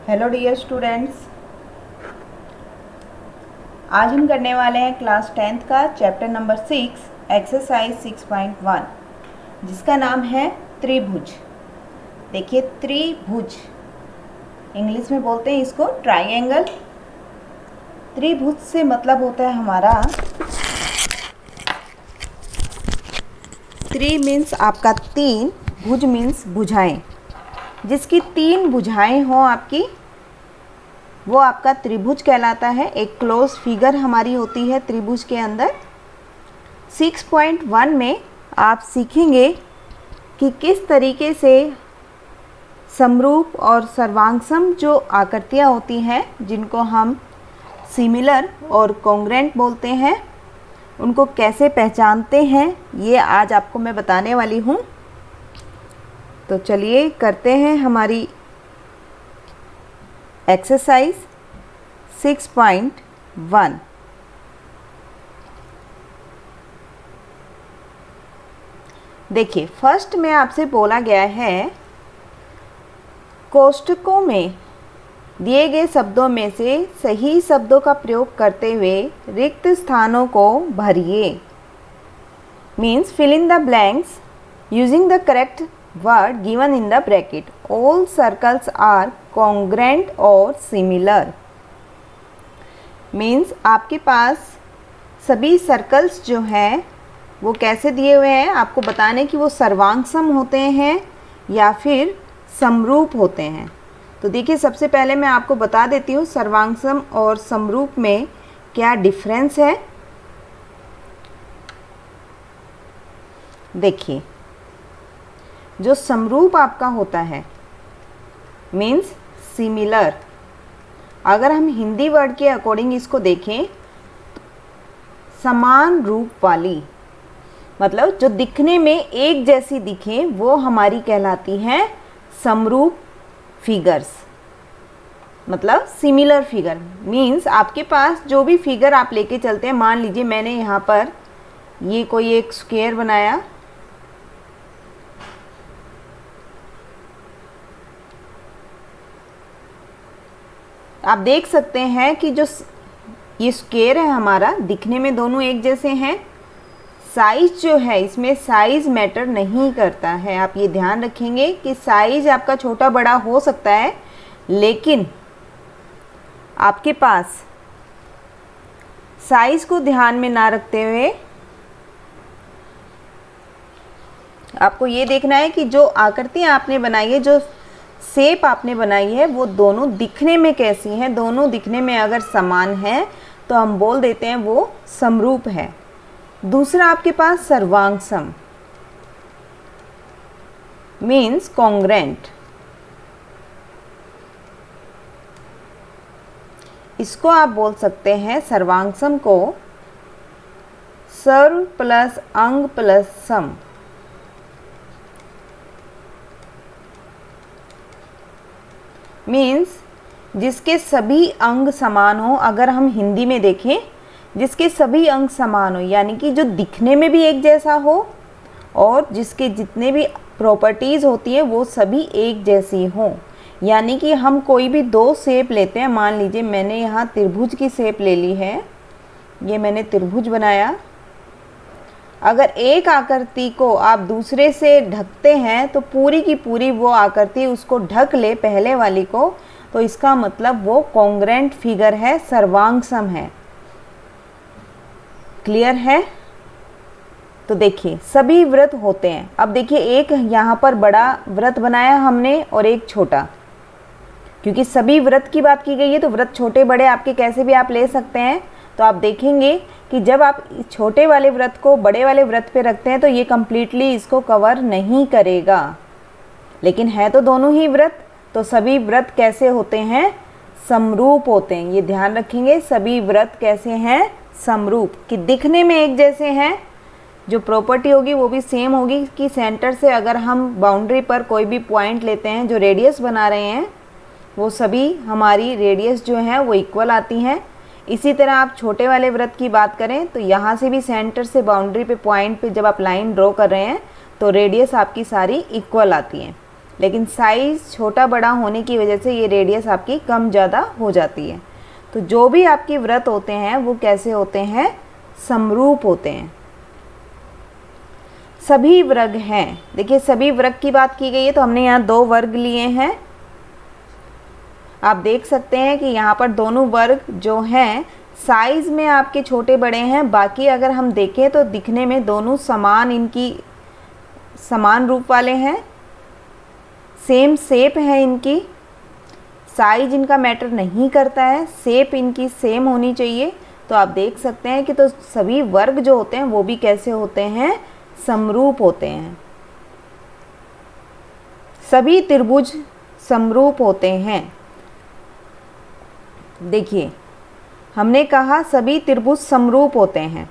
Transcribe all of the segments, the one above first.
Hello dear students, आज हम करने वाले हैं क्लास 10th का चैप्टर नंबर 6 एक्सरसाइज 6.1 जिसका नाम है त्रिभुज। देखिए, त्रिभुज इंग्लिश में बोलते हैं इसको ट्राइंगल। त्रिभुज से मतलब होता है हमारा, त्रि मीन्स आपका तीन, भुज मीन्स भुजाएं। जिसकी तीन भुजाएं हों आपकी, वो आपका त्रिभुज कहलाता है। एक क्लोज फिगर हमारी होती है त्रिभुज के अंदर। 6.1 में आप सीखेंगे कि किस तरीके से समरूप और सर्वांगसम जो आकृतियाँ होती हैं, जिनको हम सिमिलर और कॉन्ग्रेंट बोलते हैं, उनको कैसे पहचानते हैं, ये आज आपको मैं बताने वाली हूँ। तो चलिए करते हैं हमारी एक्सरसाइज 6.1। देखिए, फर्स्ट में आपसे बोला गया है कोष्ठकों में दिए गए शब्दों में से सही शब्दों का प्रयोग करते हुए रिक्त स्थानों को भरिए। Means fill in the blanks using the correct word given in the bracket. All circles are congruent or similar. Means आपके पास सभी सर्कल्स जो हैं वो कैसे दिए हुए हैं, आपको बताने कि वो सर्वांगसम होते हैं या फिर समरूप होते हैं। तो देखिए, सबसे पहले मैं आपको बता देती हूँ सर्वांगसम और समरूप में क्या डिफरेंस है। देखिए, जो समरूप आपका होता है मीन्स सिमिलर। अगर हम हिंदी वर्ड के अकॉर्डिंग इसको देखें तो समान रूप वाली, मतलब जो दिखने में एक जैसी दिखे, वो हमारी कहलाती है समरूप फिगर्स। मतलब सिमिलर फिगर मीन्स आपके पास जो भी फिगर आप लेके चलते हैं, मान लीजिए मैंने यहाँ पर ये कोई एक स्क्वायर बनाया, आप देख सकते हैं कि जो ये स्क्वायर है हमारा, दिखने में दोनों एक जैसे हैं। साइज जो है, इसमें साइज मैटर नहीं करता है। आप ये ध्यान रखेंगे कि साइज आपका छोटा बड़ा हो सकता है, लेकिन आपके पास साइज को ध्यान में ना रखते हुए आपको ये देखना है कि जो आकृतियाँ आपने बनाई है, जो शेप आपने बनाई है, वो दोनों दिखने में कैसी हैं। दोनों दिखने में अगर समान है तो हम बोल देते हैं वो समरूप है। दूसरा आपके पास सर्वांगसम मीन्स कॉन्ग्रेंट। इसको आप बोल सकते हैं सर्वांगसम को सर्व प्लस अंग प्लस सम। मीन्स जिसके सभी अंग समान हो। अगर हम हिंदी में देखें, जिसके सभी अंग समान हो, यानी कि जो दिखने में भी एक जैसा हो और जिसके जितने भी प्रॉपर्टीज़ होती है वो सभी एक जैसी हों। यानी कि हम कोई भी दो शेप लेते हैं, मान लीजिए मैंने यहाँ त्रिभुज की शेप ले ली है, ये मैंने त्रिभुज बनाया। अगर एक आकृति को आप दूसरे से ढकते हैं तो पूरी की पूरी वो आकृति उसको ढक ले, पहले वाली को, तो इसका मतलब वो कॉन्ग्रेंट फिगर है, सर्वांगसम है। क्लियर है? तो देखिए, सभी वृत्त होते हैं। अब देखिए, एक यहाँ पर बड़ा वृत्त बनाया हमने और एक छोटा, क्योंकि सभी वृत्त की बात की गई है तो वृत्त छोटे बड़े आपके कैसे भी आप ले सकते हैं। तो आप देखेंगे कि जब आप छोटे वाले वृत्त को बड़े वाले वृत्त पे रखते हैं तो ये कम्प्लीटली इसको कवर नहीं करेगा, लेकिन है तो दोनों ही वृत्त। तो सभी वृत्त कैसे होते हैं? समरूप होते हैं। ये ध्यान रखेंगे, सभी वृत्त कैसे हैं? समरूप, कि दिखने में एक जैसे हैं। जो प्रॉपर्टी होगी वो भी सेम होगी कि सेंटर से अगर हम बाउंड्री पर कोई भी पॉइंट लेते हैं, जो रेडियस बना रहे हैं, वो सभी हमारी रेडियस जो है वो इक्वल आती हैं। इसी तरह आप छोटे वाले वृत्त की बात करें तो यहाँ से भी सेंटर से बाउंड्री पे पॉइंट पे जब आप लाइन ड्रॉ कर रहे हैं तो रेडियस आपकी सारी इक्वल आती हैं। लेकिन साइज़ छोटा बड़ा होने की वजह से ये रेडियस आपकी कम ज़्यादा हो जाती है। तो जो भी आपके व्रत होते हैं वो कैसे होते हैं, समरूप होते हैं। सभी वर्ग हैं, देखिए सभी वर्ग की बात की गई है तो हमने यहाँ 2 वर्ग लिए हैं। आप देख सकते हैं कि यहाँ पर दोनों वर्ग जो हैं साइज़ में आपके छोटे बड़े हैं, बाकी अगर हम देखें तो दिखने में दोनों समान, इनकी समान रूप वाले हैं, सेम शेप है इनकी, साइज इनका मैटर नहीं करता है, शेप इनकी सेम होनी चाहिए। तो आप देख सकते हैं कि तो सभी वर्ग जो होते हैं वो भी कैसे होते हैं, समरूप होते हैं। सभी त्रिभुज समरूप होते हैं। देखिए हमने कहा सभी त्रिभुज समरूप होते हैं,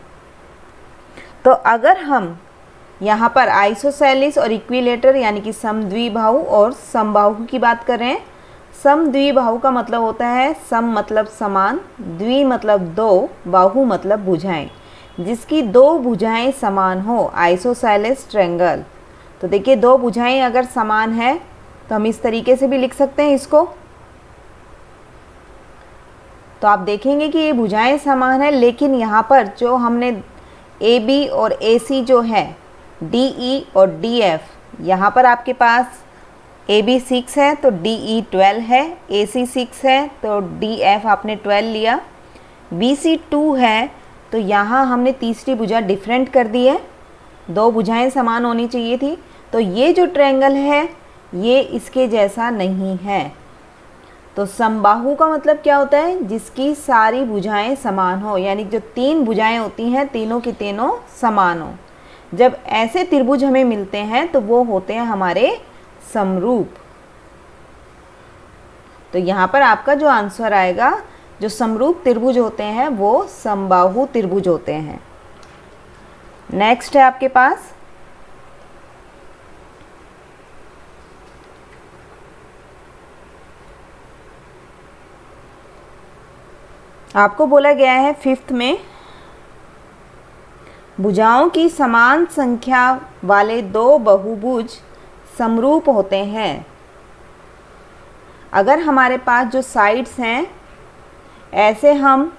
तो अगर हम यहाँ पर आइसोसेलेस और इक्विलेटर यानी कि समद्विबाहु और समबाहु की बात करें। समद्विबाहु का मतलब होता है सम मतलब समान, द्वि मतलब दो, बाहु मतलब भुजाएं, जिसकी 2 भुजाएं समान हो, आइसोसेलेस ट्रायंगल। तो देखिए 2 भुजाएं अगर समान है तो हम इस तरीके से भी लिख सकते हैं इसको। तो आप देखेंगे कि ये भुजाएं समान है, लेकिन यहाँ पर जो हमने AB और AC जो है, DE और DF, यहाँ पर आपके पास AB 6 है तो DE 12 है, AC 6 है तो DF आपने 12 लिया, BC 2 है तो यहाँ हमने तीसरी भुजा डिफरेंट कर दी है, 2 भुजाएं समान होनी चाहिए थी। तो ये जो ट्रायंगल है ये इसके जैसा नहीं है। तो समबाहु का मतलब क्या होता है, जिसकी सारी भुजाएं समान हो, यानी जो 3 भुजाएं होती हैं तीनों की तीनों समान हो। जब ऐसे त्रिभुज हमें मिलते हैं तो वो होते हैं हमारे समरूप। तो यहाँ पर आपका जो आंसर आएगा, जो समरूप त्रिभुज होते हैं वो समबाहु त्रिभुज होते हैं। नेक्स्ट है आपके पास आपको बोला गया है 5th में, भुजाओं की समान संख्या वाले 2 बहुभुज समरूप होते हैं। अगर हमारे पास जो साइड्स हैं ऐसे हम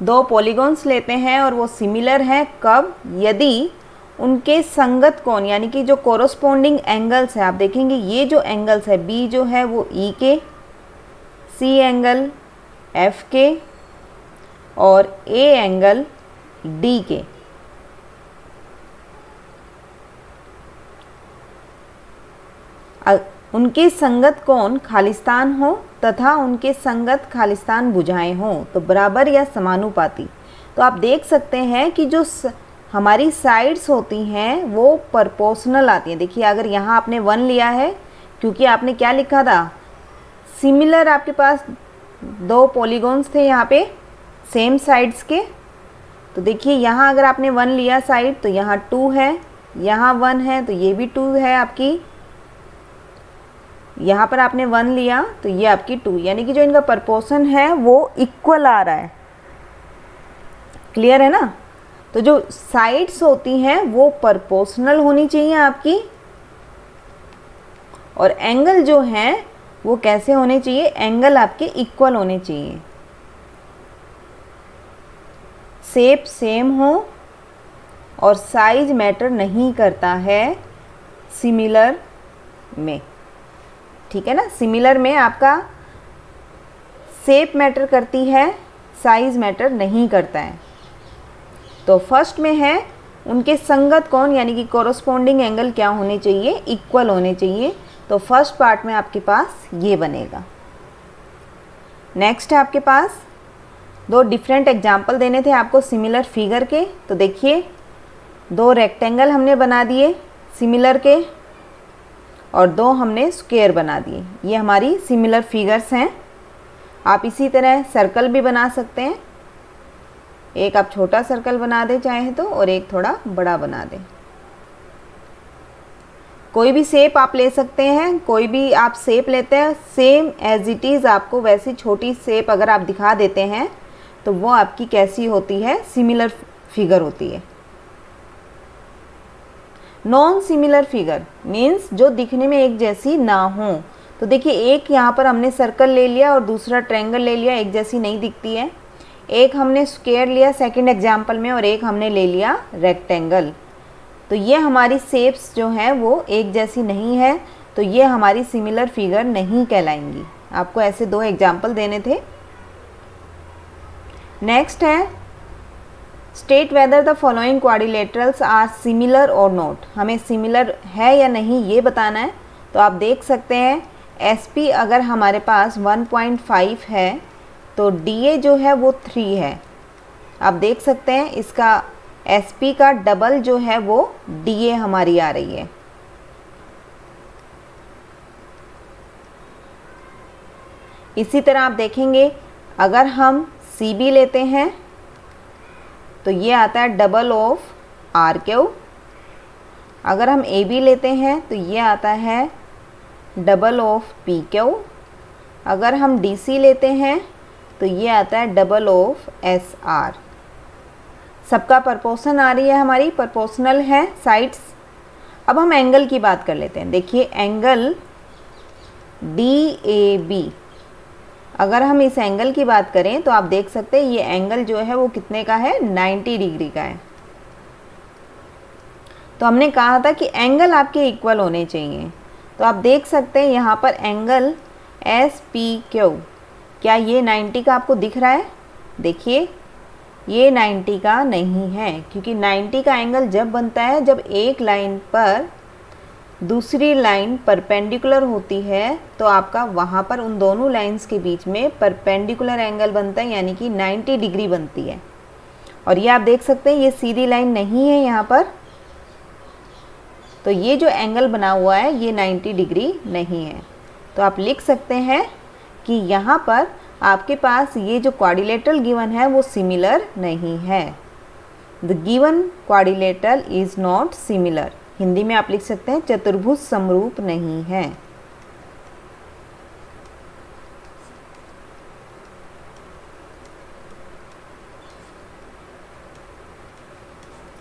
2 पॉलीगॉन्स लेते हैं और वो सिमिलर हैं, कब, यदि उनके संगत कोण यानी कि जो कोरोस्पोंडिंग एंगल्स है, आप देखेंगे ये जो एंगल्स है, B जो है वो E के, C एंगल F के और A एंगल D के। उनके संगत कोण खालिस्तान हो तथा उनके संगत खालिस्तान भुजाएं हों तो बराबर या समानुपाती। तो आप देख सकते हैं कि जो हमारी साइड्स होती हैं वो प्रोपोर्शनल आती हैं। देखिए अगर यहाँ आपने 1 लिया है, क्योंकि आपने क्या लिखा था, सिमिलर, आपके पास 2 पॉलीगॉन्स थे यहाँ पे सेम साइड्स के। तो देखिए यहाँ अगर आपने 1 लिया साइड तो यहाँ 2 है, यहाँ 1 है तो ये भी 2 है आपकी, यहाँ पर आपने 1 लिया तो ये आपकी 2, यानी कि जो इनका प्रोपोर्शन है वो इक्वल आ रहा है। क्लियर है ना। तो जो साइड्स होती हैं वो प्रोपोर्शनल होनी चाहिए आपकी, और एंगल जो हैं वो कैसे होने चाहिए, एंगल आपके इक्वल होने चाहिए, शेप सेम हो और साइज मैटर नहीं करता है सिमिलर में। ठीक है ना, सिमिलर में आपका शेप मैटर करती है, साइज मैटर नहीं करता है। तो फर्स्ट में है उनके संगत कोण यानी कि कोरोस्पोंडिंग एंगल क्या होने चाहिए, इक्वल होने चाहिए। तो फर्स्ट पार्ट में आपके पास ये बनेगा। नेक्स्ट है आपके पास 2 डिफरेंट एग्जाम्पल देने थे आपको सिमिलर फिगर के। तो देखिए 2 रेक्टेंगल हमने बना दिए सिमिलर के और 2 हमने स्क्वायर बना दिए। ये हमारी सिमिलर फिगर्स हैं। आप इसी तरह सर्कल भी बना सकते हैं, एक आप छोटा सर्कल बना दें चाहे तो, और एक थोड़ा बड़ा बना दें। कोई भी शेप आप ले सकते हैं, कोई भी आप शेप लेते हैं, सेम एज इट इज़ आपको वैसी छोटी शेप अगर आप दिखा देते हैं तो वो आपकी कैसी होती है, सिमिलर फिगर होती है। नॉन सिमिलर फिगर मीन्स जो दिखने में एक जैसी ना हो। तो देखिए एक यहाँ पर हमने सर्कल ले लिया और दूसरा ट्रायंगल ले लिया, एक जैसी नहीं दिखती है। एक हमने स्क्वायर लिया सेकंड एग्जाम्पल में और एक हमने ले लिया रेक्टेंगल। तो ये हमारी शेप्स जो हैं वो एक जैसी नहीं है, तो ये हमारी सिमिलर फिगर नहीं कहलाएंगी। आपको ऐसे 2 एग्जाम्पल देने थे। नेक्स्ट है state whether the following quadrilaterals are similar और नॉट। हमें सिमिलर है या नहीं ये बताना है। तो आप देख सकते हैं SP अगर हमारे पास 1.5 है तो DA जो है वो 3 है। आप देख सकते हैं इसका SP का डबल जो है वो DA हमारी आ रही है। इसी तरह आप देखेंगे अगर हम CB लेते हैं तो ये आता है डबल ऑफ RQ। अगर हम AB लेते हैं तो ये आता है डबल ऑफ PQ। अगर हम DC लेते हैं तो ये आता है डबल ऑफ SR। सबका प्रोपोर्शन आ रही है हमारी, प्रोपोर्शनल है साइड्स। अब हम एंगल की बात कर लेते हैं। देखिए एंगल DAB, अगर हम इस एंगल की बात करें तो आप देख सकते हैं ये एंगल जो है वो कितने का है, 90 डिग्री का है। तो हमने कहा था कि एंगल आपके इक्वल होने चाहिए। तो आप देख सकते हैं यहाँ पर एंगल SPQ, क्या ये 90 का आपको दिख रहा है? देखिए ये 90 का नहीं है, क्योंकि 90 का एंगल जब बनता है जब एक लाइन पर दूसरी लाइन परपेंडिकुलर होती है, तो आपका वहाँ पर उन दोनों लाइंस के बीच में परपेंडिकुलर एंगल बनता है, यानी कि 90 डिग्री बनती है। और ये आप देख सकते हैं ये सीधी लाइन नहीं है यहाँ पर, तो ये जो एंगल बना हुआ है ये 90 डिग्री नहीं है। तो आप लिख सकते हैं कि यहाँ पर आपके पास ये जो क्वाड्रिलेटरल गिवन है वो सिमिलर नहीं है। The given quadrilateral is not similar. Hindi में आप लिख सकते हैं चतुर्भुज समरूप नहीं है।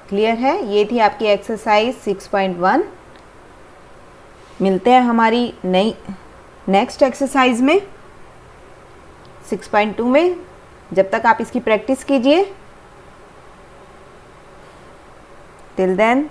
क्लियर है? ये थी आपकी एक्सरसाइज 6.1। मिलते हैं हमारी नई नेक्स्ट एक्सरसाइज में 6.2 में। जब तक आप इसकी प्रैक्टिस कीजिए। Till then